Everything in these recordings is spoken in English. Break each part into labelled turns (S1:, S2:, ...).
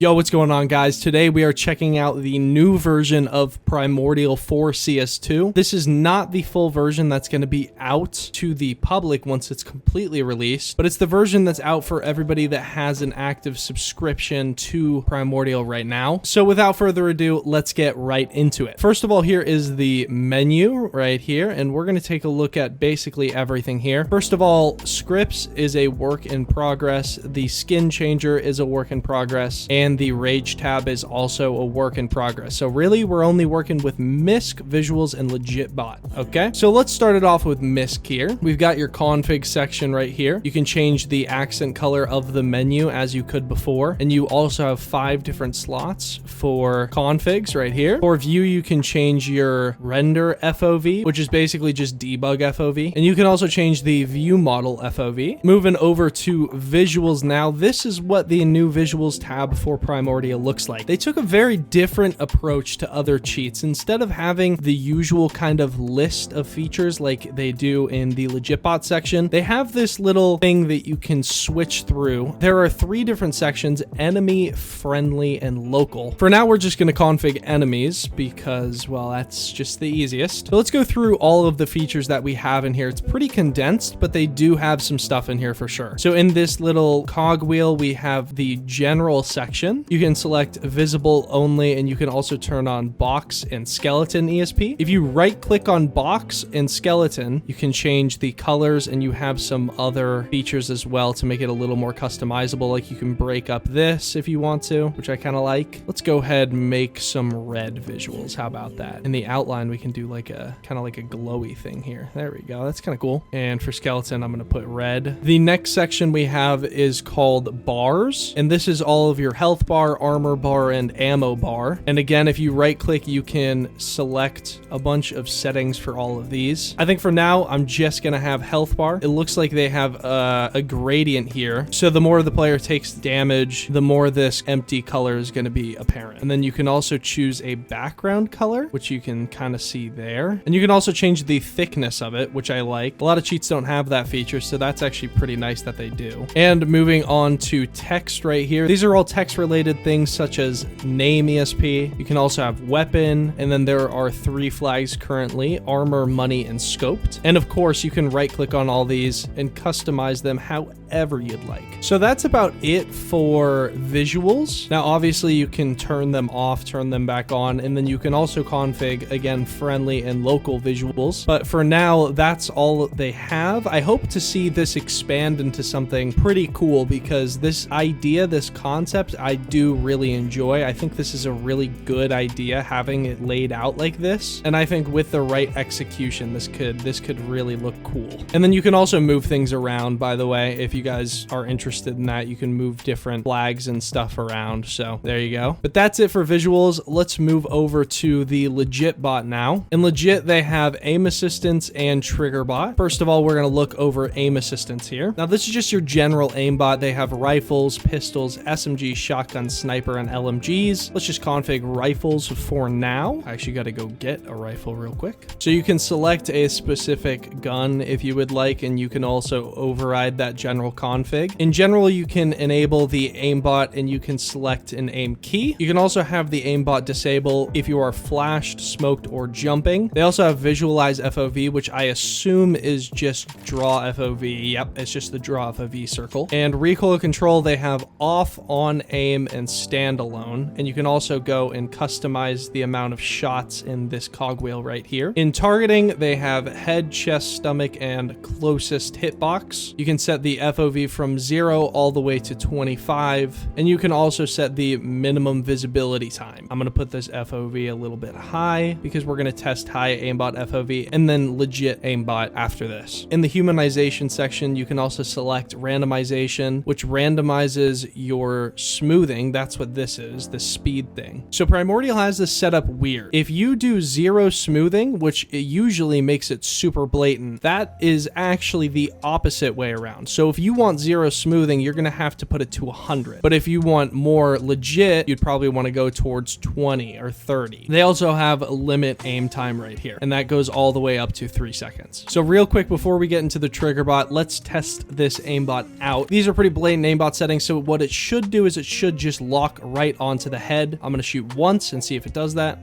S1: Yo, what's going on, guys? Today we are checking out the new version of Primordial CS2. This is not the full version that's going to be out to the public once it's completely released, but it's the version that's out for everybody that has an active subscription to Primordial right now. So without further ado, let's get right into it. First of all, here is the menu right here, and we're going to take a look at basically everything here. First of all, scripts is a work in progress. The skin changer is a work in progress, and the Rage tab is also a work in progress. So really, we're only working with Misc, visuals, and Legitbot. Okay, so let's start it off with Misc here. We've got your config section right here. You can change the accent color of the menu as you could before, and you also have 5 different slots for configs right here. For view, you can change your render FOV, which is basically just debug FOV, and you can also change the view model FOV. Moving over to visuals now, this is what the new visuals tab for Primordial looks like. They took a very different approach to other cheats. Instead of having the usual kind of list of features like they do in the Legitbot section, they have this little thing that you can switch through. There are 3 different sections: enemy, friendly, and local. For now, we're just going to config enemies because, well, that's just the easiest. So let's go through all of the features that we have in here. It's pretty condensed, but they do have some stuff in here for sure. So in this little cogwheel, we have the general section. You can select visible only, and you can also turn on box and skeleton ESP. If you right click on box and skeleton, you can change the colors, and you have some other features as well to make it a little more customizable. Like you can break up this if you want to, which I kind of like. Let's go ahead and make some red visuals. How about that? In the outline, we can do like a kind of like a glowy thing here. There we go. That's kind of cool. And for skeleton, I'm going to put red. The next section we have is called bars, and this is all of your health bar, armor bar, and ammo bar. And again, if you right click, you can select a bunch of settings for all of these. I think for now, I'm just gonna have health bar. It looks like they have a gradient here. So the more the player takes damage, the more this empty color is gonna be apparent. And then you can also choose a background color, which you can kind of see there. And you can also change the thickness of it, which I like. A lot of cheats don't have that feature, so that's actually pretty nice that they do. And moving on to text right here. These are all text related things such as name ESP. You can also have weapon, and then there are 3 flags currently: armor, money, and scoped. And of course, you can right click on all these and customize them however you'd like. So that's about it for visuals. Now obviously you can turn them off, turn them back on, and then you can also config, again, friendly and local visuals. But for now, that's all they have. I hope to see this expand into something pretty cool, because this idea, this concept, I do really enjoy. I think this is a really good idea, having it laid out like this. And I think with the right execution, this could really look cool. And then you can also move things around, by the way. If you guys are interested in that, you can move different flags and stuff around. So there you go. But that's it for visuals. Let's move over to the Legitbot now. In Legit, they have aim assistance and Triggerbot. First of all, we're going to look over aim assistance here. Now this is just your general aimbot. They have rifles, pistols, SMG, shotgun, sniper, and LMGs. Let's just config rifles for now. I actually got to go get a rifle real quick. So you can select a specific gun if you would like, and you can also override that general config. In general, you can enable the aimbot, and you can select an aim key. You can also have the aimbot disable if you are flashed, smoked, or jumping. They also have visualize FOV, which I assume is just draw FOV. Yep, it's just the draw FOV circle. And recoil control, they have off, on, aim, and standalone. And you can also go and customize the amount of shots in this cogwheel right here. In targeting, they have head, chest, stomach, and closest hitbox. You can set the FOV from 0 all the way to 25, and you can also set the minimum visibility time. I'm going to put this FOV a little bit high because we're going to test high aimbot FOV and then legit aimbot after this. In the humanization section, you can also select randomization, which randomizes your smoothing. That's what this is, the speed thing. So Primordial has this set up weird. If you do 0 smoothing, which it usually makes it super blatant, that is actually the opposite way around. So if you want 0 smoothing, you're going to have to put it to 100. But if you want more legit, you'd probably want to go towards 20 or 30. They also have a limit aim time right here, and that goes all the way up to 3 seconds. So real quick, before we get into the Triggerbot, let's test this aimbot out. These are pretty blatant aimbot settings, so what it should do is it should should just lock right onto the head. I'm gonna shoot once and see if it does that.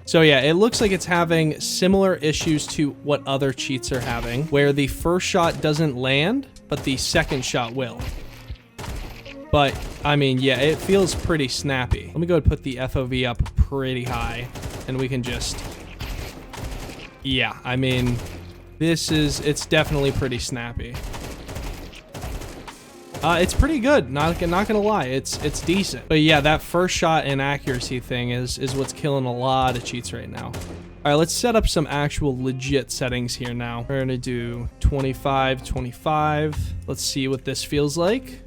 S1: So yeah, it looks like it's having similar issues to what other cheats are having, where the first shot doesn't land, but the second shot will. But, I mean, yeah, it feels pretty snappy. Let me go and put the FOV up pretty high, and we can just... Yeah, I mean, it's definitely pretty snappy. It's pretty good, not gonna lie, it's decent. But yeah, that first shot inaccuracy thing is what's killing a lot of cheats right now. All right, let's set up some actual legit settings here now. We're gonna do 25, 25. Let's see what this feels like.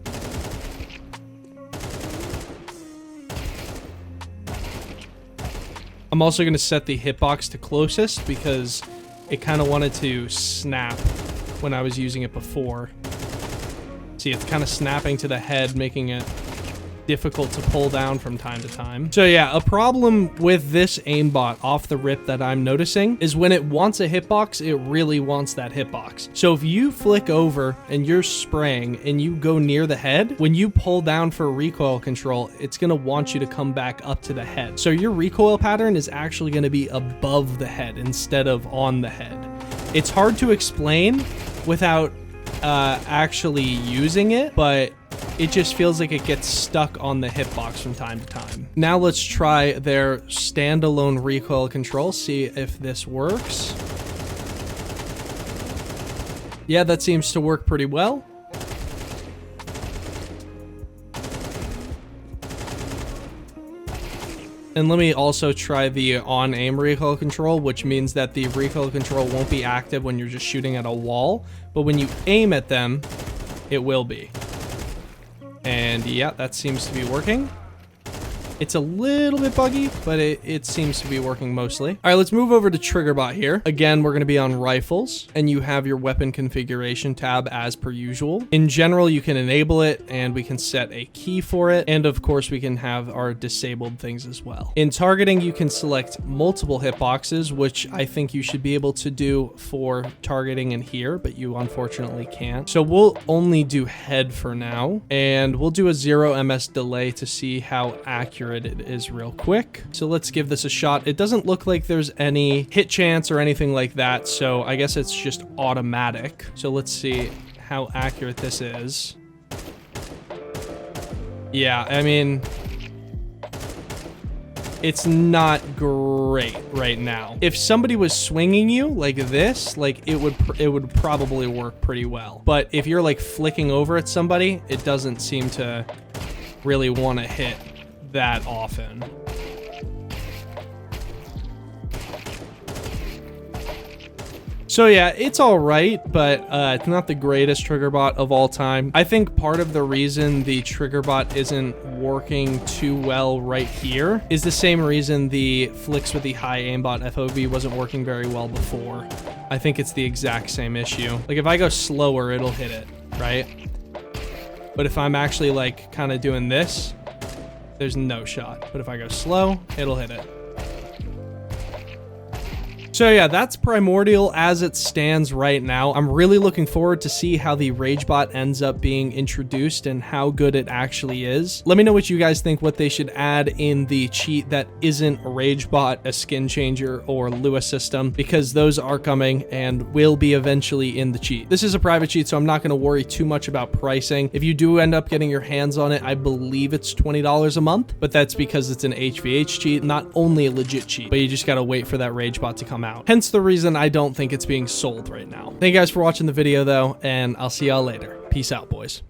S1: I'm also gonna set the hitbox to closest because it kind of wanted to snap when I was using it before. See, it's kind of snapping to the head, making it difficult to pull down from time to time. So yeah, a problem with this aimbot off the rip that I'm noticing is when it wants a hitbox, it really wants that hitbox. So if you flick over and you're spraying and you go near the head, when you pull down for recoil control, it's gonna want you to come back up to the head. So your recoil pattern is actually gonna be above the head instead of on the head. It's hard to explain without actually using it, but it just feels like it gets stuck on the hitbox from time to time. Now let's try their standalone recoil control, see if this works. Yeah, that seems to work pretty well. And let me also try the on-aim recoil control, which means that the recoil control won't be active when you're just shooting at a wall, but when you aim at them, it will be. And yeah, that seems to be working. It's a little bit buggy, but it seems to be working mostly. All right, let's move over to Triggerbot here. Again, we're going to be on rifles, and you have your weapon configuration tab as per usual. In general, you can enable it, and we can set a key for it. And of course, we can have our disabled things as well. In targeting, you can select multiple hitboxes, which I think you should be able to do for targeting in here, but you unfortunately can't. So we'll only do head for now, and we'll do a 0 ms delay to see how accurate it is real quick. So let's give this a shot. It doesn't look like there's any hit chance or anything like that, so I guess it's just automatic. So let's see how accurate this is. Yeah, I mean, it's not great right now. If somebody was swinging you like this, like it would probably work pretty well. But if you're like flicking over at somebody, it doesn't seem to really want to hit that often. So yeah, it's all right, but it's not the greatest Triggerbot of all time. I think part of the reason the Triggerbot isn't working too well right here is the same reason the flicks with the high aimbot FOV wasn't working very well before. I think it's the exact same issue. Like if I go slower, it'll hit it, right? But if I'm actually like kind of doing this, there's no shot. But if I go slow, it'll hit it. So yeah, that's Primordial as it stands right now. I'm really looking forward to see how the Ragebot ends up being introduced and how good it actually is. Let me know what you guys think, what they should add in the cheat that isn't a Ragebot, a skin changer, or Lua system, because those are coming and will be eventually in the cheat. This is a private cheat, so I'm not going to worry too much about pricing. If you do end up getting your hands on it, I believe it's $20 a month, but that's because it's an HVH cheat, not only a legit cheat, but you just got to wait for that Ragebot to come out. Hence the reason I don't think it's being sold right now. Thank you guys for watching the video though, and I'll see y'all later. Peace out, boys.